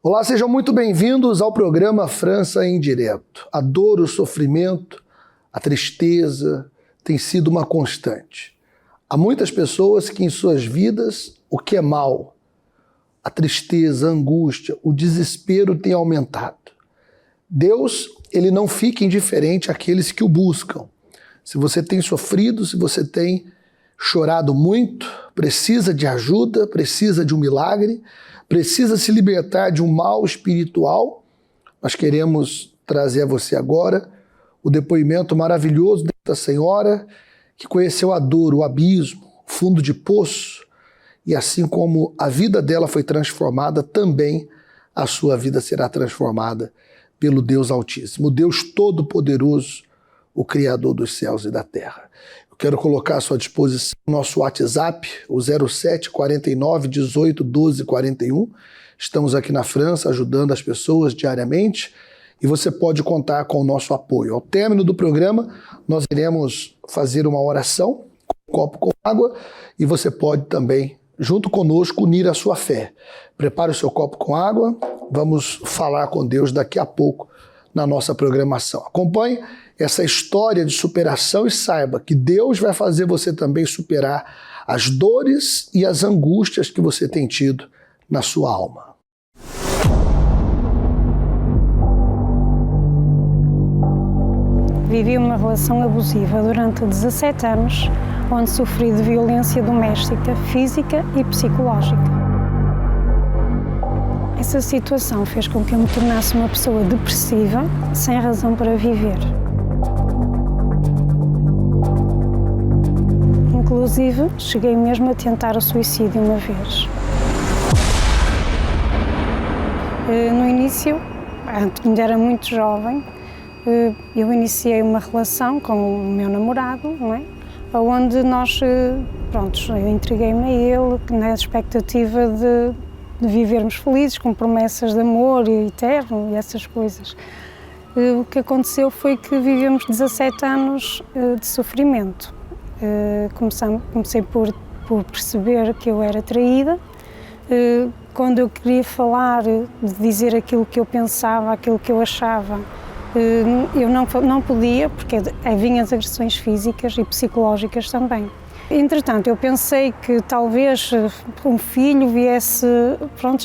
Olá, sejam muito bem-vindos ao programa França em Direto. A dor, o sofrimento, a tristeza tem sido uma constante. Há muitas pessoas que em suas vidas o que é mal, a tristeza, a angústia, o desespero tem aumentado. Deus, ele não fica indiferente àqueles que o buscam. Se você tem sofrido, se você tem chorado muito, precisa de ajuda, precisa de um milagre, precisa se libertar de um mal espiritual, nós queremos trazer a você agora o depoimento maravilhoso desta senhora que conheceu a dor, o abismo, o fundo de poço, e assim como a vida dela foi transformada, também a sua vida será transformada pelo Deus Altíssimo, o Deus Todo-Poderoso, o Criador dos céus e da terra. Eu quero colocar à sua disposição o nosso WhatsApp, o 07 49 18 12 41. Estamos aqui na França ajudando as pessoas diariamente e você pode contar com o nosso apoio. Ao término do programa, nós iremos fazer uma oração com um copo com água e você pode também, junto conosco, unir a sua fé. Prepare o seu copo com água, vamos falar com Deus daqui a pouco na nossa programação. Acompanhe essa história de superação e saiba que Deus vai fazer você também superar as dores e as angústias que você tem tido na sua alma. Vivi uma relação abusiva durante 17 anos, onde sofri de violência doméstica, física e psicológica. Essa situação fez com que eu me tornasse uma pessoa depressiva, sem razão para viver. Inclusive, cheguei mesmo a tentar o suicídio uma vez. No início, ainda era muito jovem, eu iniciei uma relação com o meu namorado, não é? Onde nós, eu entreguei-me a ele na expectativa de vivermos felizes, com promessas de amor eterno e essas coisas. O que aconteceu foi que vivemos 17 anos de sofrimento. Comecei por perceber que eu era traída. Quando eu queria falar, dizer aquilo que eu pensava, aquilo que eu achava, eu não podia, porque vinham as agressões físicas e psicológicas também. Entretanto, eu pensei que talvez um filho viesse,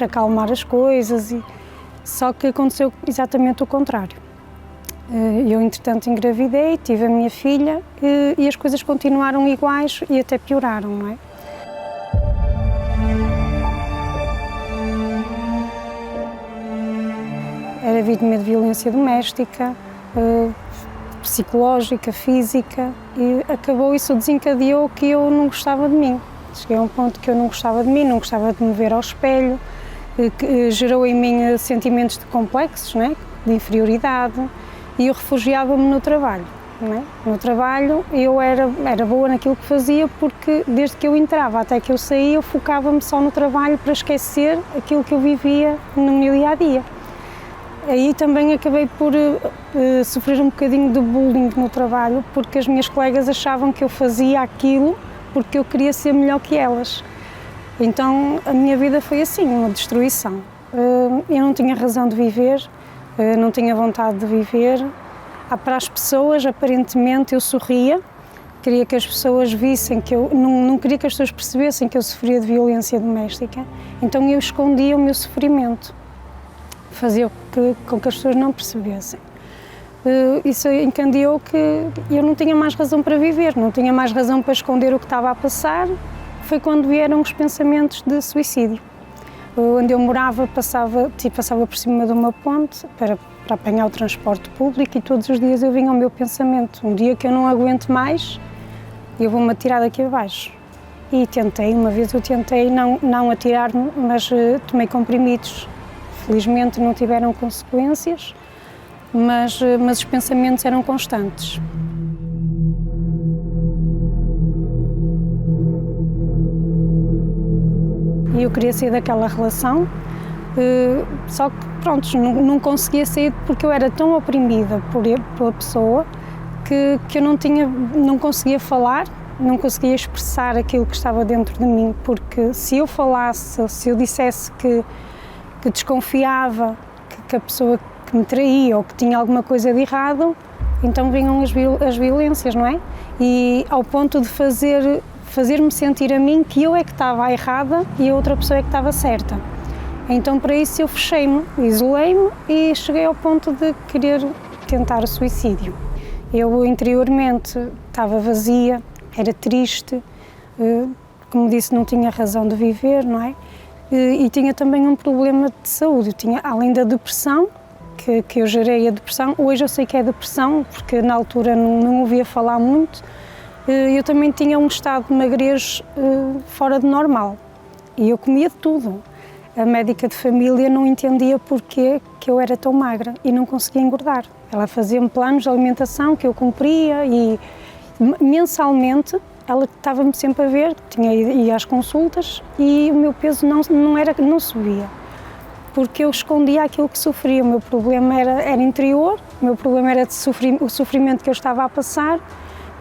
acalmar as coisas, só que aconteceu exatamente o contrário. Eu, entretanto, engravidei, tive a minha filha e as coisas continuaram iguais e até pioraram, não é? Era vítima de violência doméstica, psicológica, física, e isso desencadeou que eu não gostava de mim. Cheguei a um ponto que eu não gostava de mim, não gostava de me ver ao espelho, que gerou em mim sentimentos de complexos, não é? De inferioridade, e eu refugiava-me no trabalho. Não é? No trabalho eu era boa naquilo que fazia, porque desde que eu entrava até que eu saía, eu focava-me só no trabalho para esquecer aquilo que eu vivia no meu dia-a-dia. Aí também acabei por sofrer um bocadinho de bullying no trabalho, porque as minhas colegas achavam que eu fazia aquilo porque eu queria ser melhor que elas. Então a minha vida foi assim, uma destruição. Eu não tinha razão de viver, não tinha vontade de viver. Para as pessoas, aparentemente, eu sorria, queria que as pessoas vissem que eu... Não queria que as pessoas percebessem que eu sofria de violência doméstica, então eu escondia o meu sofrimento. Fazia com que as pessoas não percebessem. Isso encandeou que eu não tinha mais razão para viver, não tinha mais razão para esconder o que estava a passar. Foi quando vieram os pensamentos de suicídio. Onde eu morava, passava por cima de uma ponte para apanhar o transporte público e todos os dias eu vinha ao meu pensamento. Um dia que eu não aguento mais, eu vou-me atirar daqui abaixo. E uma vez eu tentei não atirar-me, mas tomei comprimidos. Felizmente não tiveram consequências, mas os pensamentos eram constantes. E eu queria sair daquela relação, só que não conseguia sair porque eu era tão oprimida pela pessoa que eu não conseguia falar, não conseguia expressar aquilo que estava dentro de mim, porque se eu falasse, se eu dissesse que que desconfiava que a pessoa que me traía ou que tinha alguma coisa de errado, então vinham as violências, não é? E ao ponto de fazer-me sentir a mim que eu é que estava errada e a outra pessoa é que estava certa. Então para isso eu fechei-me, isolei-me e cheguei ao ponto de querer tentar o suicídio. Eu interiormente estava vazia, era triste, como disse, não tinha razão de viver, não é? E tinha também um problema de saúde. Eu tinha, além da depressão, que eu gerei a depressão, hoje eu sei que é depressão, porque na altura não ouvia falar muito, eu também tinha um estado de magrez fora de normal. E eu comia de tudo. A médica de família não entendia porquê que eu era tão magra e não conseguia engordar. Ela fazia-me planos de alimentação que eu cumpria e mensalmente ela estava-me sempre a ver, ia às consultas e o meu peso não subia, porque eu escondia aquilo que sofria. O meu problema era interior, o meu problema era o sofrimento que eu estava a passar,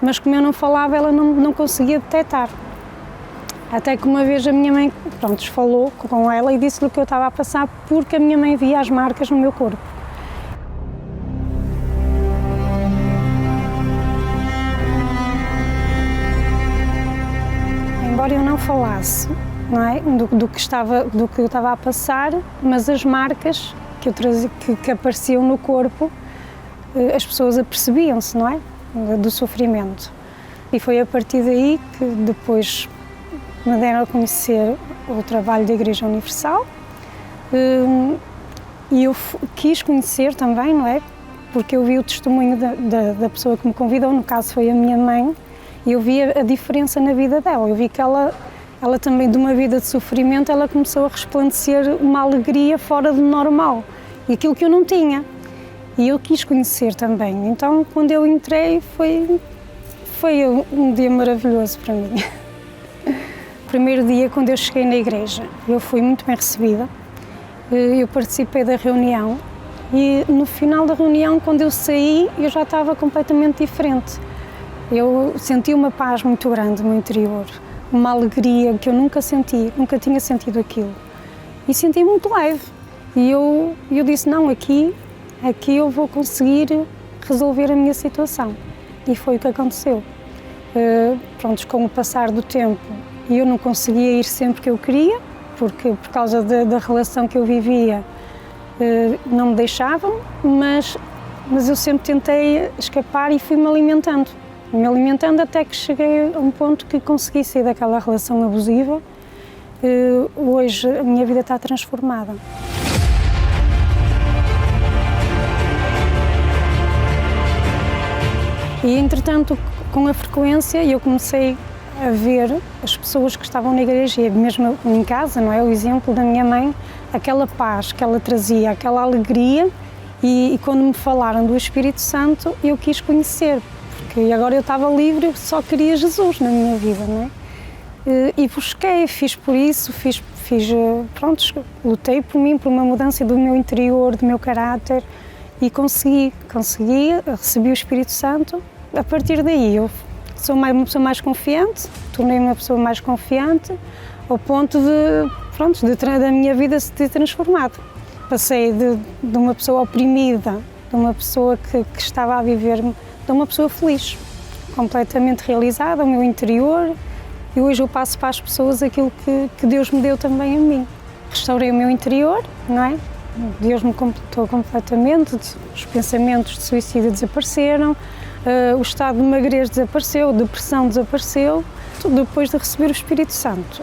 mas como eu não falava, ela não conseguia detectar. Até que uma vez a minha mãe, falou com ela e disse-lhe o que eu estava a passar, porque a minha mãe via as marcas no meu corpo. Embora eu não falasse, não é, do que eu estava a passar, mas as marcas que eu trazia, que apareciam no corpo, as pessoas apercebiam-se, não é, do sofrimento. E foi a partir daí que depois me deram a conhecer o trabalho da Igreja Universal e eu quis conhecer também, não é? Porque eu vi o testemunho da pessoa que me convidou, no caso foi a minha mãe, e eu vi a diferença na vida dela. Eu vi que ela também, de uma vida de sofrimento, ela começou a resplandecer uma alegria fora do normal, e aquilo que eu não tinha. E eu quis conhecer também. Então, quando eu entrei, foi um dia maravilhoso para mim. Primeiro dia, quando eu cheguei na igreja, eu fui muito bem recebida, eu participei da reunião e no final da reunião, quando eu saí, eu já estava completamente diferente. Eu senti uma paz muito grande no interior, uma alegria que eu nunca tinha sentido aquilo. E senti muito leve. E eu disse, não, aqui eu vou conseguir resolver a minha situação. E foi o que aconteceu. Com o passar do tempo, e eu não conseguia ir sempre que eu queria, porque por causa da relação que eu vivia não me deixavam, mas eu sempre tentei escapar e fui-me alimentando até que cheguei a um ponto que consegui sair daquela relação abusiva. Hoje a minha vida está transformada. E entretanto, com a frequência, eu comecei a ver as pessoas que estavam na igreja, e mesmo em casa, não é? O exemplo da minha mãe, aquela paz que ela trazia, aquela alegria, e quando me falaram do Espírito Santo, eu quis conhecer, porque agora eu estava livre, eu só queria Jesus na minha vida, não é? E busquei, fiz por isso, lutei por mim, por uma mudança do meu interior, do meu caráter, e consegui, recebi o Espírito Santo. A partir daí eu sou uma pessoa mais confiante, tornei-me uma pessoa mais confiante, ao ponto da minha vida se ter transformado. Passei de uma pessoa oprimida, de uma pessoa que estava a viver, de uma pessoa feliz, completamente realizada, o meu interior, e hoje eu passo para as pessoas aquilo que Deus me deu também a mim. Restaurei o meu interior, não é? Deus me completou completamente, os pensamentos de suicídio desapareceram, o estado de magrez desapareceu, a depressão desapareceu. Depois de receber o Espírito Santo,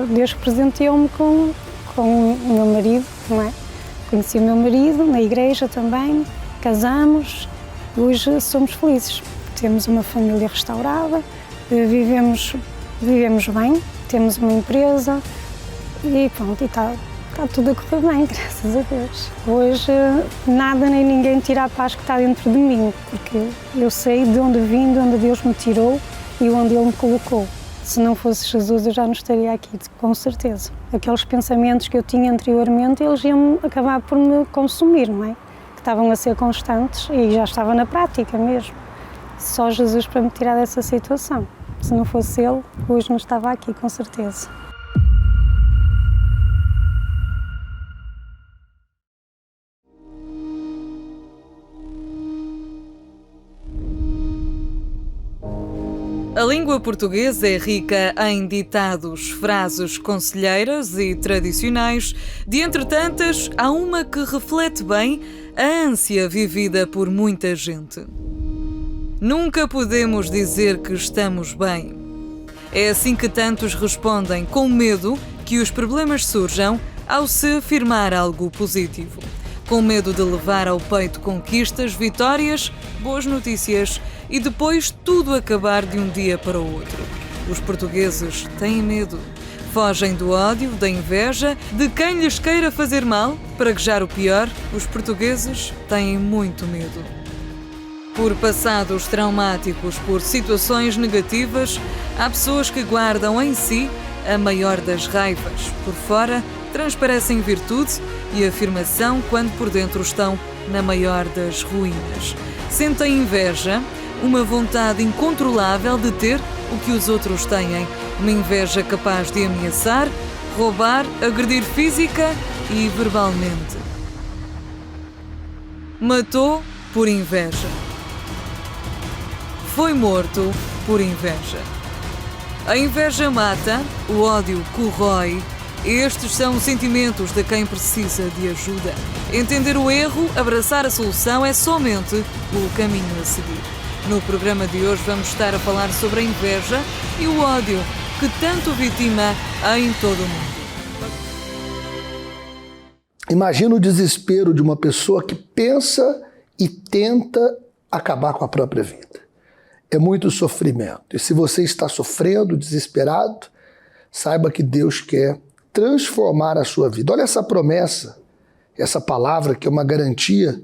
Deus presenteou-me com o meu marido, não é? Conheci o meu marido na igreja também, casamos, hoje somos felizes. Temos uma família restaurada, vivemos bem, temos uma empresa e pronto, está tudo a correr bem, graças a Deus. Hoje nada nem ninguém tira a paz que está dentro de mim, porque eu sei de onde vim, de onde Deus me tirou e onde Ele me colocou. Se não fosse Jesus, eu já não estaria aqui, com certeza. Aqueles pensamentos que eu tinha anteriormente, eles iam acabar por me consumir, não é? Que estavam a ser constantes e já estava na prática mesmo. Só Jesus para me tirar dessa situação. Se não fosse Ele, hoje não estava aqui, com certeza. língua portuguesa é rica em ditados, frases conselheiras e tradicionais. De entre tantas, há uma que reflete bem a ânsia vivida por muita gente. Nunca podemos dizer que estamos bem. É assim que tantos respondem, com medo que os problemas surjam ao se afirmar algo positivo. Com medo de levar ao peito conquistas, vitórias, boas notícias e depois tudo acabar de um dia para o outro. Os portugueses têm medo. Fogem do ódio, da inveja, de quem lhes queira fazer mal. Praguejar o pior, os portugueses têm muito medo. Por passados traumáticos, por situações negativas, há pessoas que guardam em si a maior das raivas. Por fora, transparecem virtude e afirmação quando por dentro estão na maior das ruínas. Sentem inveja, uma vontade incontrolável de ter o que os outros têm. Uma inveja capaz de ameaçar, roubar, agredir física e verbalmente. Matou por inveja. Foi morto por inveja. A inveja mata, o ódio corrói. Estes são os sentimentos de quem precisa de ajuda. Entender o erro, abraçar a solução é somente o caminho a seguir. No programa de hoje vamos estar a falar sobre a inveja e o ódio que tanto vitima em todo o mundo. Imagina o desespero de uma pessoa que pensa e tenta acabar com a própria vida. É muito sofrimento. E se você está sofrendo, desesperado, saiba que Deus quer transformar a sua vida. Olha essa promessa, essa palavra que é uma garantia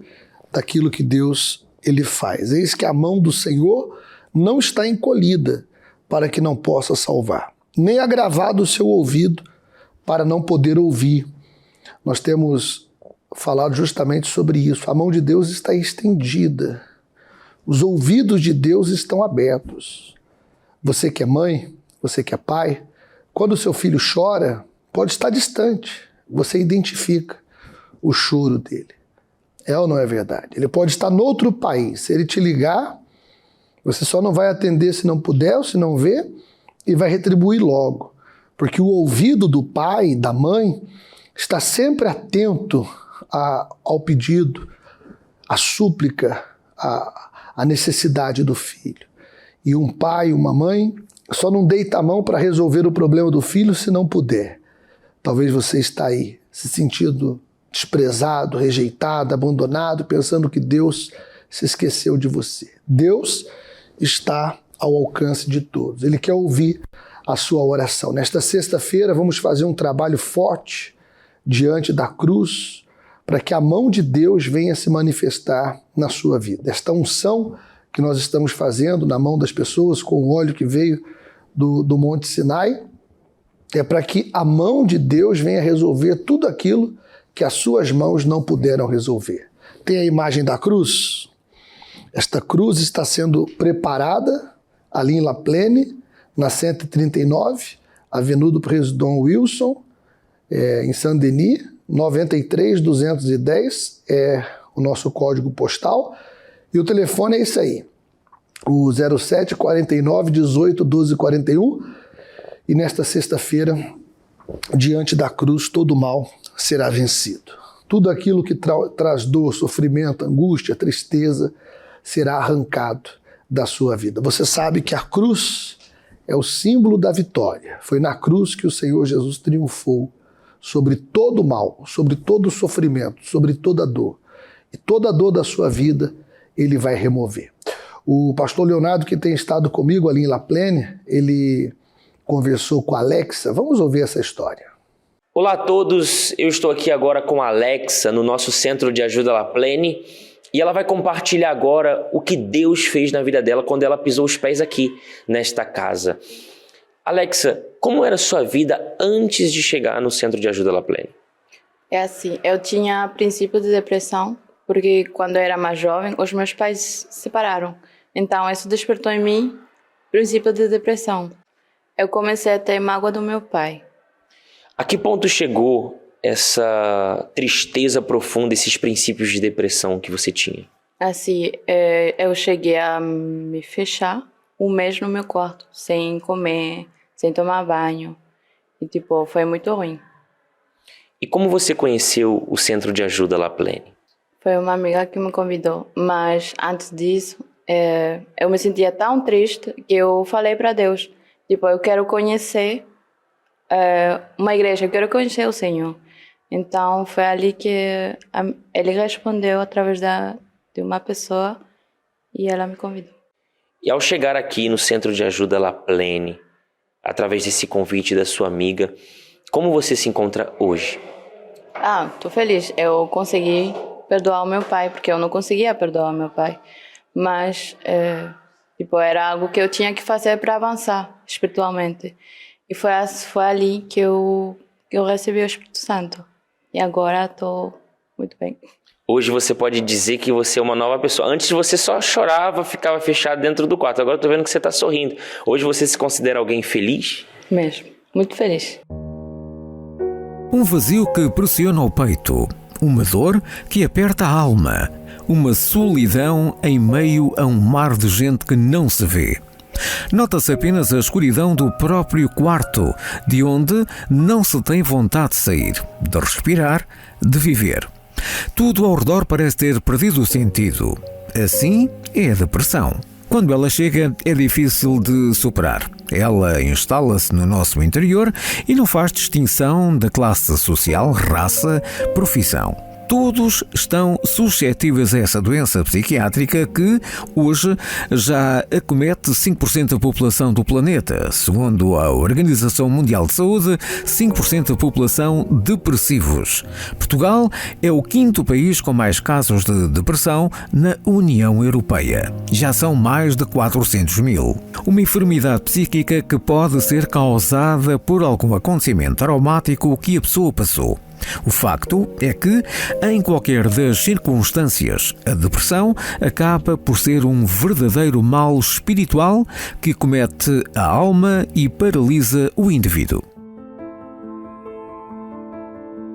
daquilo que Deus ele faz. Eis que a mão do Senhor não está encolhida para que não possa salvar, nem agravado o seu ouvido para não poder ouvir. Nós temos falado justamente sobre isso. A mão de Deus está estendida. Os ouvidos de Deus estão abertos. Você que é mãe, você que é pai, quando o seu filho chora, pode estar distante. Você identifica o choro dele. É ou não é verdade? Ele pode estar em outro país. Se ele te ligar, você só não vai atender se não puder ou se não ver e vai retribuir logo. Porque o ouvido do pai, da mãe, está sempre atento ao pedido, à súplica, à necessidade do filho. E um pai, uma mãe, só não deita a mão para resolver o problema do filho se não puder. Talvez você está aí, se sentindo desprezado, rejeitado, abandonado, pensando que Deus se esqueceu de você. Deus está ao alcance de todos. Ele quer ouvir a sua oração. Nesta sexta-feira vamos fazer um trabalho forte diante da cruz para que a mão de Deus venha se manifestar na sua vida. Esta unção que nós estamos fazendo na mão das pessoas com o óleo que veio do Monte Sinai é para que a mão de Deus venha resolver tudo aquilo que as suas mãos não puderam resolver. Tem a imagem da cruz? Esta cruz está sendo preparada ali em La Plaine, na 139, Avenida do Presidente Wilson, em Saint-Denis, 93210 é o nosso código postal. E o telefone é esse aí, o 07 49 18 12 41. E nesta sexta-feira, diante da cruz, todo mal será vencido. Tudo aquilo que traz dor, sofrimento, angústia, tristeza, será arrancado da sua vida. Você sabe que a cruz é o símbolo da vitória. Foi na cruz que o Senhor Jesus triunfou sobre todo o mal, sobre todo o sofrimento, sobre toda a dor. E toda a dor da sua vida, ele vai remover. O pastor Leonardo, que tem estado comigo ali em La Plaine, ele conversou com a Alexa. Vamos ouvir essa história. Olá a todos, eu estou aqui agora com a Alexa no nosso Centro de Ajuda La Plaine e ela vai compartilhar agora o que Deus fez na vida dela quando ela pisou os pés aqui nesta casa. Alexa, como era a sua vida antes de chegar no Centro de Ajuda La Plaine? É assim, eu tinha princípio de depressão porque quando eu era mais jovem os meus pais se separaram. Então isso despertou em mim princípio de depressão. Eu comecei a ter mágoa do meu pai. A que ponto chegou essa tristeza profunda, esses princípios de depressão que você tinha? Assim, eu cheguei a me fechar um mês no meu quarto, sem comer, sem tomar banho. E, tipo, foi muito ruim. E como você conheceu o Centro de Ajuda La Plene? Foi uma amiga que me convidou, mas antes disso, eu me sentia tão triste que eu falei para Deus, tipo, eu quero conhecer uma igreja, eu quero conhecer o Senhor. Então foi ali que ele respondeu através de uma pessoa e ela me convidou. E ao chegar aqui no Centro de Ajuda La Plene, através desse convite da sua amiga, como você se encontra hoje? Tô feliz. Eu consegui perdoar o meu pai, porque eu não conseguia perdoar o meu pai. Mas, tipo, era algo que eu tinha que fazer para avançar espiritualmente. E foi ali que eu recebi o Espírito Santo. E agora estou muito bem. Hoje você pode dizer que você é uma nova pessoa. Antes você só chorava, ficava fechado dentro do quarto. Agora eu tô vendo que você está sorrindo. Hoje você se considera alguém feliz? Mesmo. Muito feliz. Um vazio que pressiona o peito. Uma dor que aperta a alma. Uma solidão em meio a um mar de gente que não se vê. Nota-se apenas a escuridão do próprio quarto, de onde não se tem vontade de sair, de respirar, de viver. Tudo ao redor parece ter perdido o sentido. Assim é a depressão. Quando ela chega, é difícil de superar. Ela instala-se no nosso interior e não faz distinção da classe social, raça, profissão. Todos estão suscetíveis a essa doença psiquiátrica que, hoje, já acomete 5% da população do planeta. Segundo a Organização Mundial de Saúde, 5% da população depressivos. Portugal é o 5º país com mais casos de depressão na União Europeia. Já são mais de 400 mil. Uma enfermidade psíquica que pode ser causada por algum acontecimento traumático que a pessoa passou. O facto é que, em qualquer das circunstâncias, a depressão acaba por ser um verdadeiro mal espiritual que comete a alma e paralisa o indivíduo.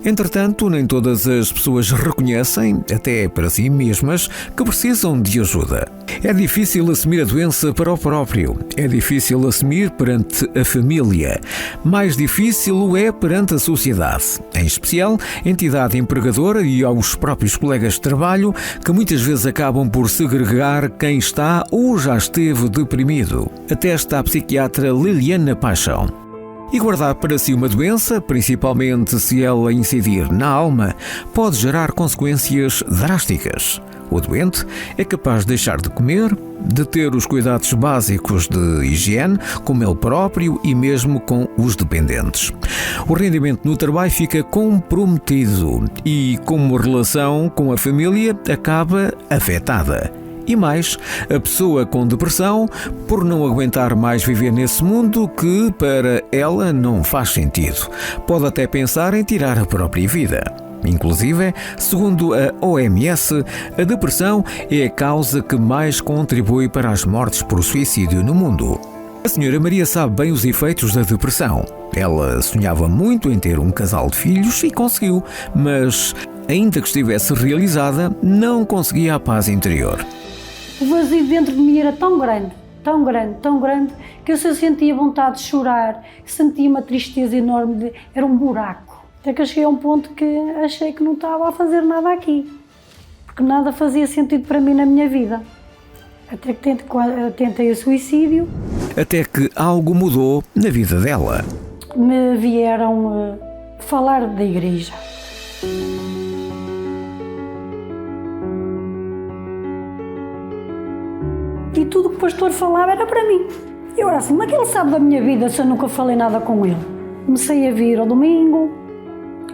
Entretanto, nem todas as pessoas reconhecem, até para si mesmas, que precisam de ajuda. É difícil assumir a doença para o próprio. É difícil assumir perante a família. Mais difícil o é perante a sociedade, em especial a entidade empregadora e aos próprios colegas de trabalho, que muitas vezes acabam por segregar quem está ou já esteve deprimido. Atesta a psiquiatra Liliana Paixão. E guardar para si uma doença, principalmente se ela incidir na alma, pode gerar consequências drásticas. O doente é capaz de deixar de comer, de ter os cuidados básicos de higiene, como ele próprio e mesmo com os dependentes. O rendimento no trabalho fica comprometido e, como relação com a família, acaba afetada. E mais, a pessoa com depressão, por não aguentar mais viver nesse mundo que, para ela, não faz sentido. Pode até pensar em tirar a própria vida. Inclusive, segundo a OMS, a depressão é a causa que mais contribui para as mortes por suicídio no mundo. A senhora Maria sabe bem os efeitos da depressão. Ela sonhava muito em ter um casal de filhos e conseguiu, mas, ainda que estivesse realizada, não conseguia a paz interior. O vazio dentro de mim era tão grande, que eu sentia vontade de chorar, sentia uma tristeza enorme, era um buraco. Até que eu cheguei a um ponto que achei que não estava a fazer nada aqui, porque nada fazia sentido para mim na minha vida. Até que tentei o suicídio. Até que algo mudou na vida dela. Me vieram falar da igreja. E tudo que o pastor falava era para mim. Eu era assim, mas que ele sabe da minha vida se eu nunca falei nada com ele? Comecei a vir ao domingo,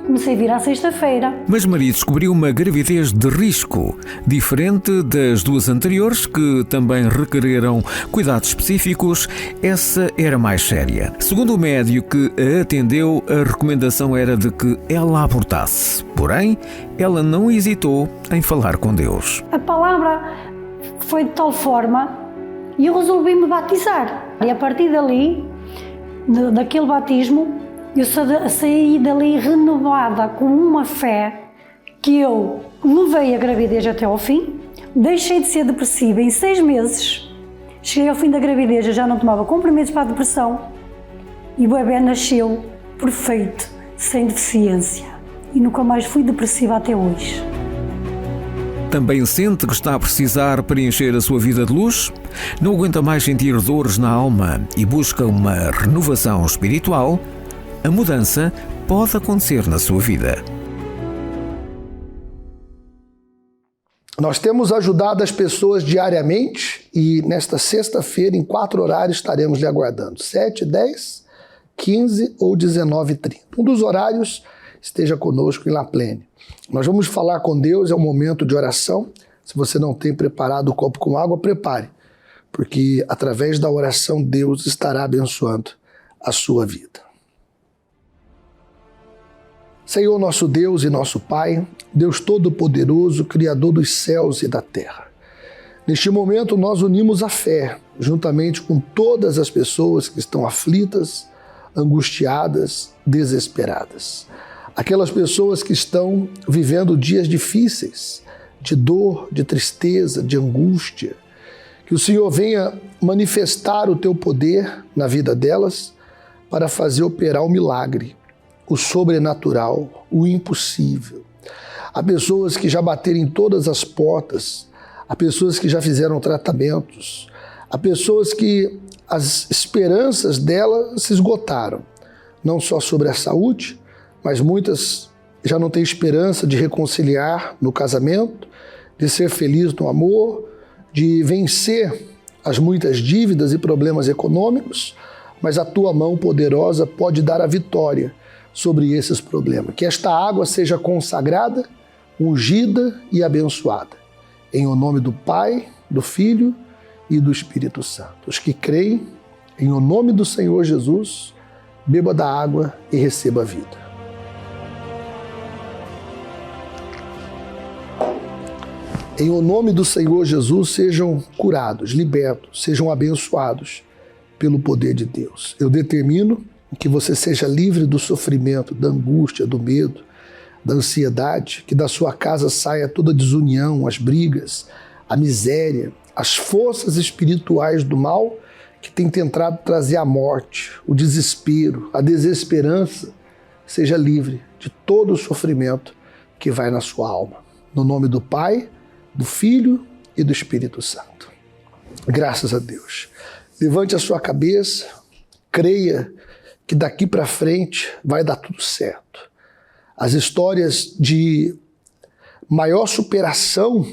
comecei a vir à sexta-feira. Mas Maria descobriu uma gravidez de risco, diferente das duas anteriores, que também requereram cuidados específicos. Essa era mais séria. Segundo o médico que a atendeu, a recomendação era de que ela abortasse. Porém, ela não hesitou em falar com Deus. A palavra foi de tal forma e eu resolvi me batizar. E a partir dali, daquele batismo, eu saí dali renovada com uma fé que eu levei a gravidez até ao fim, deixei de ser depressiva em 6 meses Cheguei ao fim da gravidez, eu já não tomava comprimidos para a depressão e o bebê nasceu perfeito, sem deficiência. E nunca mais fui depressiva até hoje. Também sente que está a precisar preencher a sua vida de luz? Não aguenta mais sentir dores na alma e busca uma renovação espiritual? A mudança pode acontecer na sua vida. Nós temos ajudado as pessoas diariamente e nesta sexta-feira, em 4 horários, estaremos lhe aguardando. 7, 10, 15 ou 19h30. Um dos horários esteja conosco em La Plaine. Nós vamos falar com Deus, é um momento de oração. Se você não tem preparado o copo com água, prepare, porque através da oração Deus estará abençoando a sua vida. Senhor nosso Deus e nosso Pai, Deus Todo-Poderoso, Criador dos céus e da terra. Neste momento nós unimos a fé, juntamente com todas as pessoas que estão aflitas, angustiadas, desesperadas. Aquelas pessoas que estão vivendo dias difíceis, de dor, de tristeza, de angústia. Que o Senhor venha manifestar o teu poder na vida delas para fazer operar o milagre, o sobrenatural, o impossível. Há pessoas que já bateram em todas as portas, há pessoas que já fizeram tratamentos, há pessoas que as esperanças delas se esgotaram, não só sobre a saúde, mas muitas já não têm esperança de reconciliar no casamento, de ser feliz no amor, de vencer as muitas dívidas e problemas econômicos, mas a tua mão poderosa pode dar a vitória sobre esses problemas. Que esta água seja consagrada, ungida e abençoada. Em o nome do Pai, do Filho e do Espírito Santo. Os que creem, em o nome do Senhor Jesus, beba da água e receba a vida. Em o nome do Senhor Jesus, sejam curados, libertos, sejam abençoados pelo poder de Deus. Eu determino que você seja livre do sofrimento, da angústia, do medo, da ansiedade, que da sua casa saia toda a desunião, as brigas, a miséria, as forças espirituais do mal que têm tentado trazer a morte, o desespero, a desesperança. Seja livre de todo o sofrimento que vai na sua alma. No nome do Pai, do Filho e do Espírito Santo. Graças a Deus. Levante a sua cabeça, creia que daqui para frente vai dar tudo certo. As histórias de maior superação,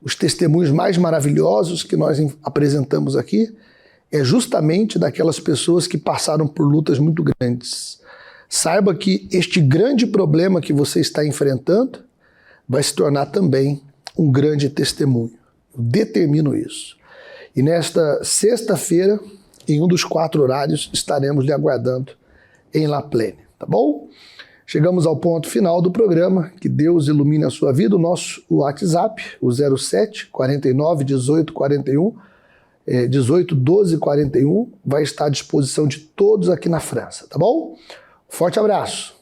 os testemunhos mais maravilhosos que nós apresentamos aqui, é justamente daquelas pessoas que passaram por lutas muito grandes. Saiba que este grande problema que você está enfrentando vai se tornar também um grande testemunho. Eu determino isso. E nesta sexta-feira, em um dos 4 horários, estaremos lhe aguardando em La Plaine, tá bom? Chegamos ao ponto final do programa. Que Deus ilumine a sua vida. O nosso WhatsApp, o 07 49 18 41, 18 12 41, vai estar à disposição de todos aqui na França, tá bom? Forte abraço!